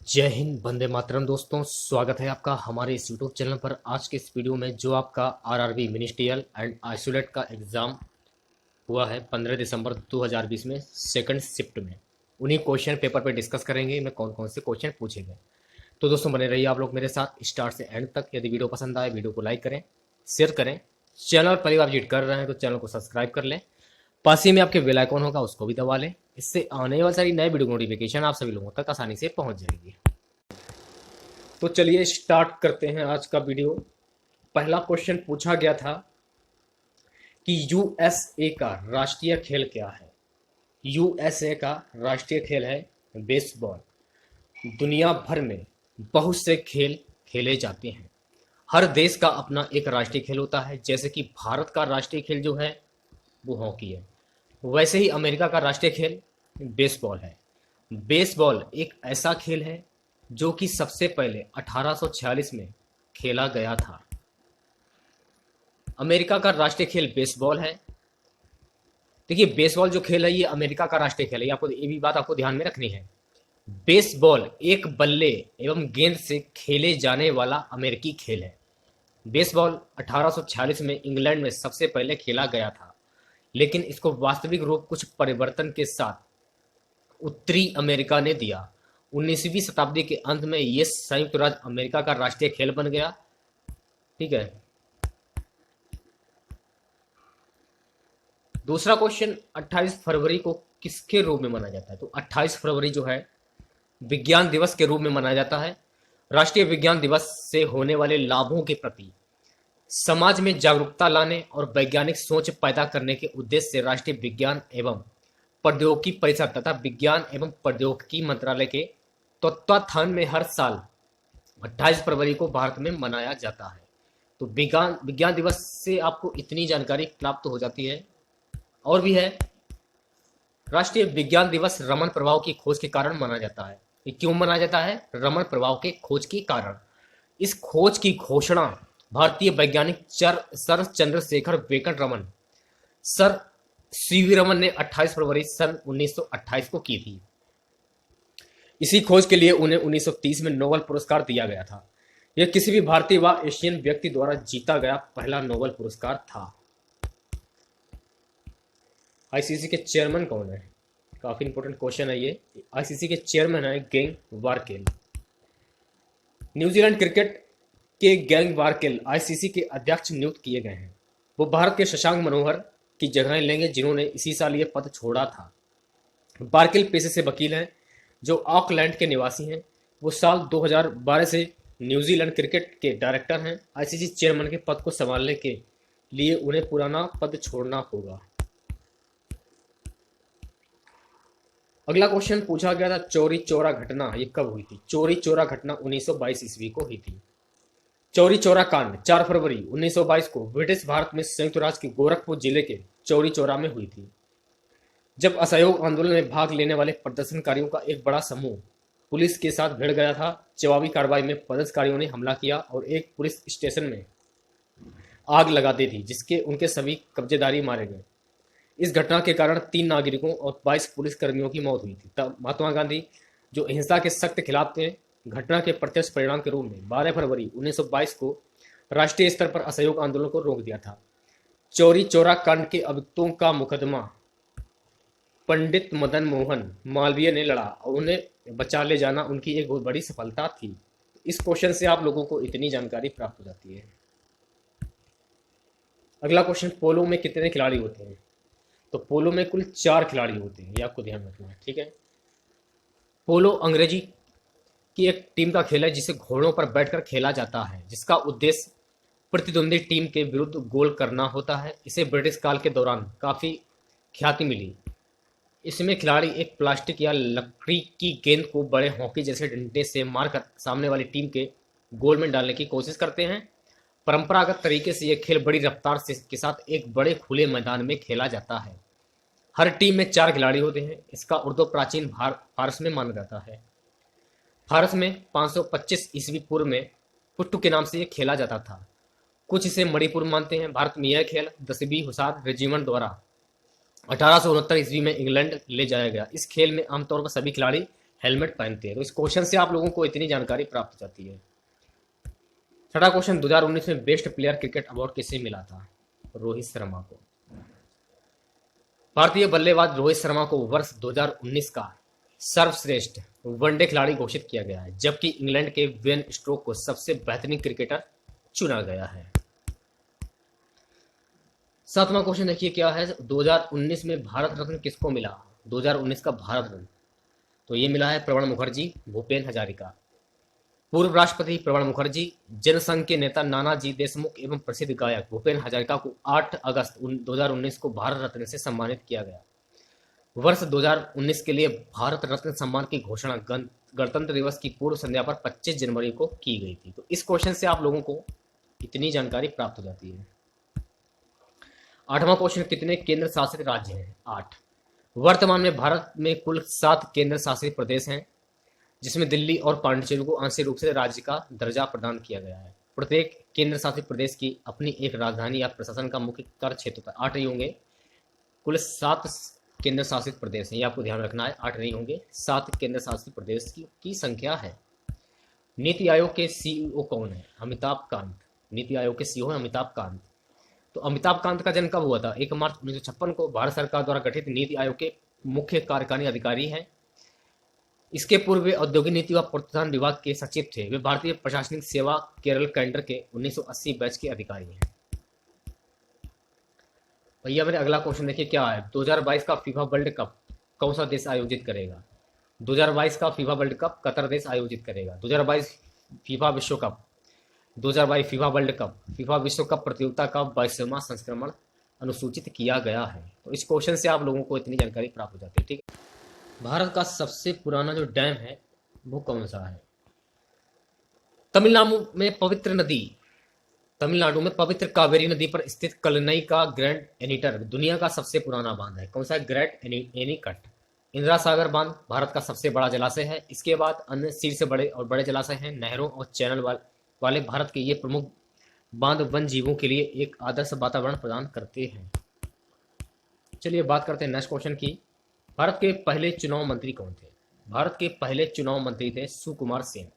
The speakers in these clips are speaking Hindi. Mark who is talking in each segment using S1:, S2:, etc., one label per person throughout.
S1: जय हिंद, वंदे मातरम। दोस्तों, स्वागत है आपका हमारे इस यूट्यूब चैनल पर। आज के इस वीडियो में जो आपका आरआरबी मिनिस्ट्रियल एंड आइसोलेट का एग्ज़ाम हुआ है 15 दिसंबर 2020 में सेकंड शिफ्ट में, उन्हीं क्वेश्चन पेपर पे डिस्कस करेंगे में कौन कौन से क्वेश्चन पूछे गए। तो दोस्तों, बने रहिए आप लोग मेरे साथ स्टार्ट से एंड तक। यदि वीडियो पसंद आए वीडियो को लाइक करें, शेयर करें। चैनल पर आप विजिट कर रहे हैं तो चैनल को सब्सक्राइब कर लें। पास ही में आपके बेल आइकॉन होगा, उसको भी दबा लें। इससे आने वाली सारी नए वीडियो नोटिफिकेशन आप सभी लोगों तक आसानी से पहुंच जाएगी। तो चलिए स्टार्ट करते हैं आज का वीडियो। पहला क्वेश्चन पूछा गया था कि यूएसए का राष्ट्रीय खेल क्या है। यूएसए का राष्ट्रीय खेल है बेसबॉल। दुनिया भर में बहुत से खेल खेले जाते हैं। हर देश का अपना एक राष्ट्रीय खेल होता है। जैसे कि भारत का राष्ट्रीय खेल जो है वो हॉकी है, वैसे ही अमेरिका का राष्ट्रीय खेल बेसबॉल है। बेसबॉल एक ऐसा खेल है जो कि सबसे पहले 1846 में खेला गया था। अमेरिका का राष्ट्रीय खेल बेसबॉल है। देखिए, बेसबॉल जो खेल है ये अमेरिका का राष्ट्रीय खेल है। ये भी बात आपको ध्यान में रखनी है। बेसबॉल एक बल्ले एवं गेंद से खेले जाने वाला अमेरिकी खेल है। बेसबॉल 1846 में इंग्लैंड में सबसे पहले खेला गया था, लेकिन इसको वास्तविक रूप कुछ परिवर्तन के साथ उत्तरी अमेरिका ने दिया। 19वीं शताब्दी के अंत में यह संयुक्त राज्य अमेरिका का राष्ट्रीय खेल बन गया। ठीक है। दूसरा क्वेश्चन, 28 फरवरी को किसके रूप में मनाया जाता है। तो 28 फरवरी जो है विज्ञान दिवस के रूप में मनाया जाता है। राष्ट्रीय विज्ञान दिवस से होने वाले लाभों के प्रति समाज में जागरूकता लाने और वैज्ञानिक सोच पैदा करने के उद्देश्य से राष्ट्रीय विज्ञान एवं प्रौद्योगिकी परिषद तथा विज्ञान एवं प्रौद्योगिकी मंत्रालय के तत्वावधान में हर साल 28 फरवरी को भारत में मनाया जाता है। तो विज्ञान दिवस से आपको इतनी जानकारी प्राप्त हो जाती है। और भी है, राष्ट्रीय विज्ञान दिवस रमन प्रभाव की खोज के कारण मनाया जाता है। ये क्यों मनाया जाता है? रमन प्रभाव के खोज के कारण। इस खोज की घोषणा भारतीय वैज्ञानिक sir Chandrashekhar Venkata Raman, sir CV Raman ने 28 फरवरी सन 1928 को की थी। इसी खोज के लिए उन्हें 1930 में नोबेल पुरस्कार दिया गया था। यह किसी भी भारतीय व एशियन व्यक्ति द्वारा जीता गया पहला नोबेल पुरस्कार था। आईसीसी के चेयरमैन कौन है? काफी इंपॉर्टेंट क्वेश्चन है ये। आईसीसी के चेयरमैन है गेंग वार्केल। न्यूजीलैंड क्रिकेट के गेंग वार्केल आईसीसी के अध्यक्ष नियुक्त किए गए हैं। वो भारत के शशांक मनोहर की जगह लेंगे, जिन्होंने इसी साल ये पद छोड़ा था। वार्केल पेशे से वकील हैं जो ऑकलैंड के निवासी हैं। वो साल 2012 से न्यूजीलैंड क्रिकेट के डायरेक्टर हैं। आईसीसी चेयरमैन के पद को संभालने के लिए उन्हें पुराना पद छोड़ना होगा। अगला क्वेश्चन पूछा गया था, चौरी चौरा घटना ये कब हुई थी। चौरी चौरा घटना 1922 ईस्वी को हुई थी। चौरी चौरा कांड 4 फरवरी 1922 को ब्रिटिश भारत में संयुक्त राज्य के गोरखपुर जिले के चौरी चौरा में हुई थी, जब असहयोग आंदोलन में भाग लेने वाले प्रदर्शनकारियों का एक बड़ा समूह पुलिस के साथ भिड़ गया था। जवाबी कार्रवाई में प्रदर्शनकारियों ने हमला किया और एक पुलिस स्टेशन में आग लगा दी थी, जिसके उनके सभी कब्जेदारी मारे गए। इस घटना के कारण 3 नागरिकों और 22 पुलिसकर्मियों की मौत हुई थी। तब महात्मा गांधी, जो हिंसा के सख्त खिलाफ थे, घटना के प्रत्यक्ष परिणाम के रूप में 12 फरवरी 1922 को राष्ट्रीय स्तर पर असहयोग आंदोलन को रोक दिया था। चौरी चौरा कांड के अभियुक्तों का मुकदमा पंडित मदन मोहन मालवीय ने लड़ा और उन्हें बचा ले जाना उनकी एक बहुत बड़ी सफलता थी। इस क्वेश्चन से आप लोगों को इतनी जानकारी प्राप्त हो जाती है। अगला क्वेश्चन, पोलो में कितने खिलाड़ी होते हैं। तो पोलो में कुल 4 खिलाड़ी होते हैं, ये आपको ध्यान रखना है। ठीक है। पोलो अंग्रेजी की एक टीम का खेल है जिसे घोड़ों पर बैठकर खेला जाता है, जिसका उद्देश्य प्रतिद्वंदी टीम के विरुद्ध गोल करना होता है। इसे ब्रिटिश काल के दौरान काफी ख्याति मिली। इसमें खिलाड़ी एक प्लास्टिक या लकड़ी की गेंद को बड़े हॉकी जैसे डंडे से मारकर सामने वाली टीम के गोल में डालने की कोशिश करते हैं। परंपरागत तरीके से यह खेल बड़ी रफ्तार के साथ एक बड़े खुले मैदान में खेला जाता है। हर टीम में 4 खिलाड़ी होते हैं। इसका उद्भव प्राचीन फारस में माना जाता है। फारस में 525 ईस्वी पूर्व में पुट्टू के नाम से यह खेला जाता था। कुछ इसे मणिपुर मानते हैं। भारत में यह खेल 10वीं हुसार रेजिमेंट द्वारा 1869 ईस्वी में इंग्लैंड ले जाया गया। इस खेल में आमतौर पर सभी खिलाड़ी हेलमेट पहनते हैं। तो इस क्वेश्चन से आप लोगों को इतनी जानकारी प्राप्त हो जाती है। छठा क्वेश्चन, 2019 में बेस्ट प्लेयर क्रिकेट अवार्ड किसे मिला था? रोहित शर्मा को। भारतीय बल्लेबाज रोहित शर्मा को वर्ष 2019 का सर्वश्रेष्ठ वनडे खिलाड़ी घोषित किया गया है, जबकि इंग्लैंड के बेन स्टोक्स को सबसे बेहतरीन क्रिकेटर चुना गया है। सातवां क्वेश्चन देखिए क्या है, 2019 में भारत रत्न किसको मिला? 2019 का भारत रत्न तो ये मिला है प्रणब मुखर्जी, भूपेन हजारिका। पूर्व राष्ट्रपति प्रणब मुखर्जी, जनसंघ के नेता नानाजी देशमुख एवं प्रसिद्ध गायक भूपेन हजारिका को 8 अगस्त 2019 को भारत रत्न से सम्मानित किया गया। वर्ष 2019 के लिए भारत रत्न सम्मान की घोषणा गणतंत्र दिवस की पूर्व संध्या पर 25 जनवरी को की गई थी। तो इस क्वेश्चन से आप लोगों को इतनी जानकारी प्राप्त हो जाती है। आठवां क्वेश्चन, कितने केंद्र शासित राज्य हैं? 8। वर्तमान में भारत में कुल 7 केंद्र शासित प्रदेश हैं, जिसमें दिल्ली और पांडिचेरी को आंशिक रूप से राज्य का दर्जा प्रदान किया गया है। प्रत्येक केंद्र शासित प्रदेश की अपनी एक राजधानी या प्रशासन का मुख्य कार्य क्षेत्र होता है। 8 नहीं होंगे, कुल 7 केंद्र शासित प्रदेश हैं, ये आपको ध्यान रखना है। 8 नहीं होंगे, 7 केंद्र शासित प्रदेश की संख्या है। नीति आयोग के सीईओ कौन है? अमिताभ कांत। नीति आयोग के सीईओ है अमिताभ कांत। तो अमिताभ कांत का जन्म कब हुआ था? 1 मार्च 1956 को। भारत सरकार द्वारा गठित नीति आयोग के मुख्य कार्यकारी अधिकारी हैं। इसके पूर्व वे औद्योगिक नीति व प्रोत्साहन विभाग के सचिव थे। वे भारतीय प्रशासनिक सेवा केरल कैडर के 1980 बैच के अधिकारी हैं। भैया मेरे अगला क्वेश्चन देखिए क्या है, 2022 का फीफा वर्ल्ड कप कौन सा देश आयोजित करेगा? 2022 का फीफा वर्ल्ड कप कतर देश आयोजित करेगा। 2022 फीफा विश्व cup, 2022 FIFA world cup, FIFA विश्व कप प्रतियोगिता का 22वां संस्करण अनुसूचित किया गया है। तो इस क्वेश्चन से आप लोगों को इतनी जानकारी प्राप्त हो जाती है। ठीक है, भारत का सबसे पुराना जो डैम है वो कौन सा है? तमिलनाडु में पवित्र कावेरी नदी पर स्थित कलनई का ग्रैंड एनीटर दुनिया का सबसे पुराना बांध है। कौन सा है? ग्रेट एनीकट। इंदिरा सागर बांध भारत का सबसे बड़ा जलाशय है। इसके बाद अन्य शीर्ष बड़े और बड़े जलाशय हैं। नहरों और चैनल वाले भारत के ये प्रमुख बांध वन जीवों के लिए एक आदर्श वातावरण प्रदान करते हैं। चलिए बात करते हैं नेक्स्ट क्वेश्चन की। भारत के पहले चुनाव मंत्री कौन थे? भारत के पहले चुनाव मंत्री थे सुकुमार सेन।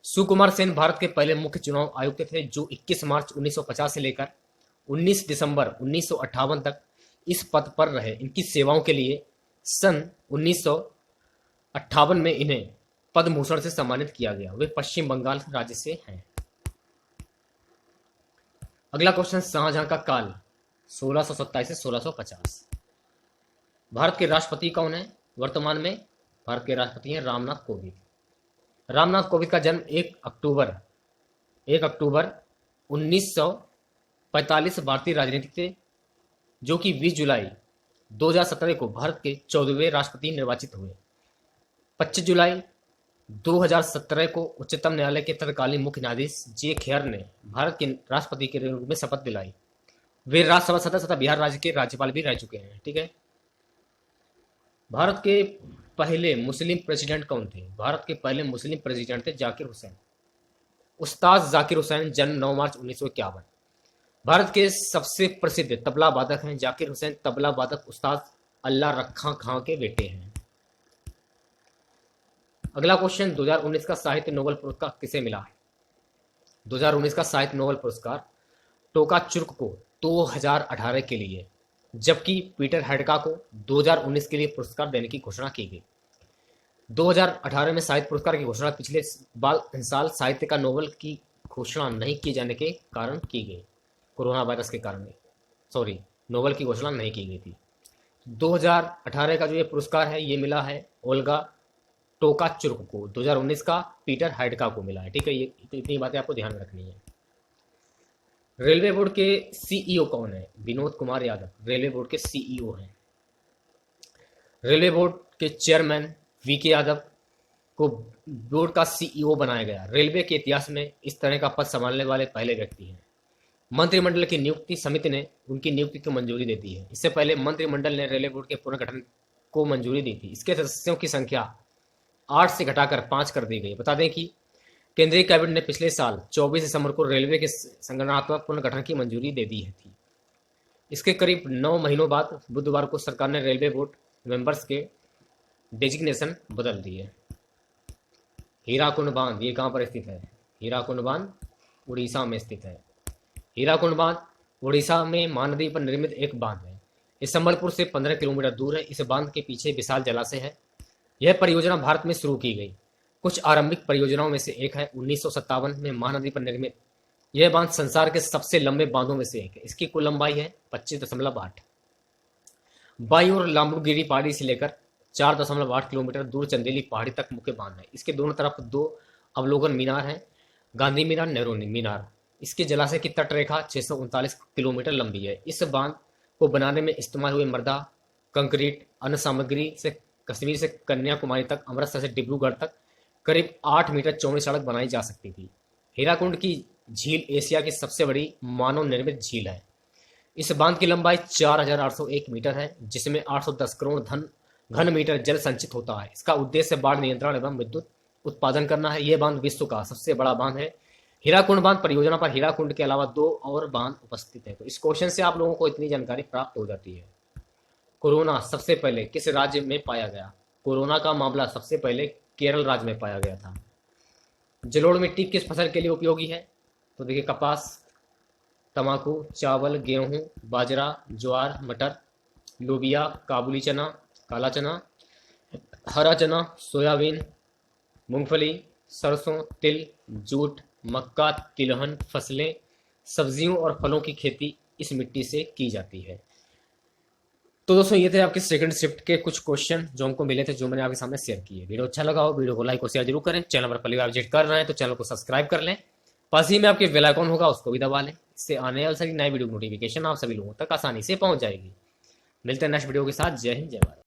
S1: सुकुमार सेन भारत के पहले मुख्य चुनाव आयुक्त थे, जो 21 मार्च 1950 से लेकर 19 दिसंबर 1958 तक इस पद पर रहे। इनकी सेवाओं के लिए सन 1958 में इन्हें पद्म भूषण से सम्मानित किया गया। वे पश्चिम बंगाल राज्य से हैं। अगला क्वेश्चन, शाहजहां का काल 1627 से 1650। भारत के राष्ट्रपति कौन है वर्तमान में? भारत के राष्ट्रपति हैं रामनाथ कोविंद। रामनाथ कोविंद का जन्म 1 अक्टूबर 1945 भारतीय राजनीतिक थे, जो कि 20 जुलाई 2017 को भारत के 14वें राष्ट्रपति निर्वाचित हुए। 25 जुलाई 2017 को उच्चतम न्यायालय के तत्कालीन मुख्य न्यायाधीश जे खेर ने भारत के राष्ट्रपति के रूप में शपथ दिलाई। वे राज्यसभा सदस्य तथा बिहार राज्य के राज्यपाल भी रह चुके हैं। ठीक है, भारत के पहले मुस्लिम प्रेसिडेंट कौन थे? भारत के पहले मुस्लिम प्रेसिडेंट थे जाकिर हुसैन। उस्ताद जाकिर हुसैन, जन्म 9 मार्च 1951। भारत के सबसे प्रसिद्ध तबला वादक हैं जाकिर हुसैन। तबला वादक उस्ताद अल्लाह रखा खां के बेटे हैं। अगला क्वेश्चन, 2019 का साहित्य नोबेल पुरस्कार किसे मिला है? 2019 का साहित्य नोबेल पुरस्कार टोकाचुर्क को 2018 के लिए, जबकि पीटर हैंडकॉक को 2019 के लिए पुरस्कार देने की घोषणा की गई। 2018 में साहित्य पुरस्कार की घोषणा पिछले साल साहित्य का नोबेल की घोषणा नहीं किए जाने के कारण की गई। कोरोना वायरस के कारण नोबेल की घोषणा नहीं की गई थी। 2018 का जो ये पुरस्कार है ये मिला है ओल्गा टोकाचुर्क को। 2019 का पीटर हैंडकॉक को मिला है। ठीक है, ये इतनी बातें आपको ध्यान रखनी है। रेलवे बोर्ड के सीईओ कौन है? विनोद कुमार यादव रेलवे बोर्ड के सीईओ हैं। रेलवे बोर्ड के चेयरमैन वीके यादव को बोर्ड का सीईओ बनाया गया। रेलवे के इतिहास में इस तरह का पद संभालने वाले पहले व्यक्ति हैं। मंत्रिमंडल की नियुक्ति समिति ने उनकी नियुक्ति को मंजूरी दे दी है। इससे पहले मंत्रिमंडल ने रेलवे बोर्ड के पुनर्गठन को मंजूरी दी थी। इसके सदस्यों की संख्या 8 से घटाकर 5 कर दी गई। बता दें कि केंद्रीय कैबिनेट ने पिछले साल 24 दिसंबर को रेलवे के संगठनात्मक पुनर्गठन की मंजूरी दे दी थी। इसके करीब 9 महीनों बाद बुधवार को सरकार ने रेलवे बोर्ड मेंबर्स के डेजिग्नेशन बदल दिए। हीराकुंड बांध ये कहाँ पर स्थित है? हीराकुंड बांध उड़ीसा में स्थित है। हीराकुंड बांध उड़ीसा में महानदी पर निर्मित एक बांध है। इस संबलपुर से 15 किलोमीटर दूर है। इस बांध के पीछे विशाल जलाशय है। यह परियोजना भारत में शुरू की गई कुछ आरंभिक परियोजनाओं में से एक है। 1957 में महानदी पर निर्मित यह बांध संसार के सबसे लंबे बांधों में से एक है। इसकी कुल लंबाई है 25.8। बाई और लाम्बुगिरी पहाड़ी से लेकर 4.8 किलोमीटर दूर चंदेली पहाड़ी तक मुख्य बांध है। इसके दोनों तरफ 2 अवलोकन मीनार हैं, गांधी मीनार, नेहरू मीनार। इसके जलाशय की तट रेखा 639 किलोमीटर लंबी है। इस बांध को बनाने में इस्तेमाल हुए मृदा, कंक्रीट, अन्य सामग्री से कश्मीर से कन्याकुमारी तक, अमृतसर से डिब्रूगढ़ तक करीब 8 मीटर चौड़ी सड़क बनाई जा सकती थी। हीराकुंड की झील एशिया की सबसे बड़ी मानव निर्मित झील है। इस बांध की लंबाई 4801 मीटर है, जिसमें 810 करोड़ घन मीटर जल संचित होता है। इसका उद्देश्य बाढ़ नियंत्रण एवं विद्युत उत्पादन करना है। यह बांध विश्व का सबसे बड़ा बांध है। हीराकुंड बांध परियोजना पर हीराकुंड के अलावा 2 और बांध उपस्थित है। तो इस क्वेश्चन से आप लोगों को इतनी जानकारी प्राप्त हो जाती है। कोरोना सबसे पहले किस राज्य में पाया गया? कोरोना का मामला सबसे पहले केरल राज्य में पाया गया था। जलोढ़ मिट्टी किस फसल के लिए उपयोगी है? तो देखिए, कपास, तंबाकू, चावल, गेहूं, बाजरा, ज्वार, मटर, लोबिया, काबुली चना, काला चना, हरा चना, सोयाबीन, मूंगफली, सरसों, तिल, जूट, मक्का, तिलहन फसलें, सब्जियों और फलों की खेती इस मिट्टी से की जाती है। तो दोस्तों, ये थे आपके सेकंड शिफ्ट के कुछ क्वेश्चन जो हमको मिले थे, जो मैंने आपके सामने शेयर किए। वीडियो अच्छा लगा हो, वीडियो को लाइक और शेयर जरूर करें। चैनल पर पहली बार विजिट कर रहे हैं तो चैनल को सब्सक्राइब कर लें। पास ही में आपके बेल आइकन होगा, उसको भी दबा लें। इससे आने वाली सारी नई वीडियो नोटिफिकेशन आप सभी लोगों तक आसानी से पहुंच जाएगी। मिलते हैं नेक्स्ट वीडियो के साथ। जय हिंद, जय भारत।